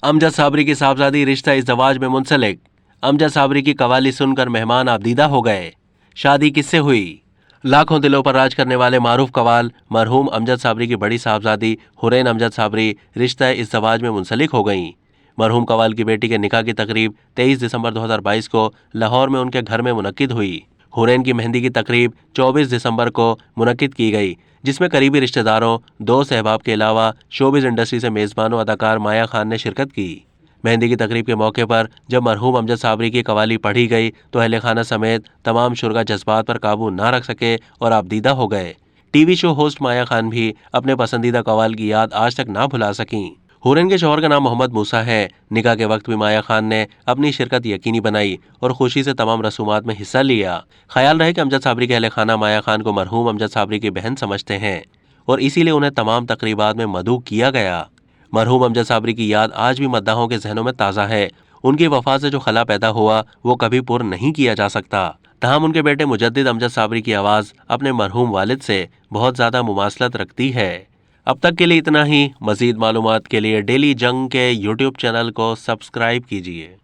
अमजद साबरी की साहबजादी रिश्ता इज़्दवाज में मुंसलिक। अमजद साबरी की कवाली सुनकर मेहमान आबदीदा हो गए। शादी किससे हुई? लाखों दिलों पर राज करने वाले मारूफ कवाल मरहूम अमजद साबरी की बड़ी साहबजादी हुरैन अमजद साबरी रिश्ता इज़्दवाज में मुंसलिक हो गईं। मरहूम कवाल की बेटी के निकाह की तकरीब 23 दिसंबर 2022 को लाहौर में उनके घर में मुनक्किद हुई। हुरैन की मेहंदी की तकरीब 24 दिसंबर को मुनक्किद की गई, जिसमें करीबी रिश्तेदारों, दोस्त अहबाब के अलावा शोबिज़ इंडस्ट्री से मेज़बानों अदाकार माया खान ने शिरकत की। मेहंदी की तकरीब के मौके पर जब मरहूम अमजद साबरी की कवाली पढ़ी गई तो अहले खाना समेत तमाम शुरगा जज्बात पर काबू ना रख सके और आबदीदा हो गए। टीवी शो होस्ट माया खान भी अपने पसंदीदा कवाल की याद आज तक ना भुला सकीं। हुरैन के शौहर का नाम मोहम्मद मूसा है। निकाह के वक्त भी माया खान ने अपनी शिरकत यकीनी बनाई और खुशी से तमाम रसूमात में हिस्सा लिया। ख्याल रहे कि अमजद साबरी के अहले खाना माया खान को मरहूम अमजद साबरी की बहन समझते हैं और इसीलिए उन्हें तमाम तकरीबात में मदऊ किया गया। मरहूम अमजद साबरी की याद आज भी मद्दाहों के जहनों में ताज़ा है। उनकी वफात से जो खला पैदा हुआ वो कभी पुर नहीं किया जा सकता। तहम उनके बेटे मुजद्दिद अमजद साबरी की आवाज़ अपने मरहूम वालिद से बहुत ज़्यादा मुमासलत रखती है। अब तक के लिए इतना ही। मज़ीद मालूमात के लिए डेली जंग के यूट्यूब चैनल को सब्सक्राइब कीजिए।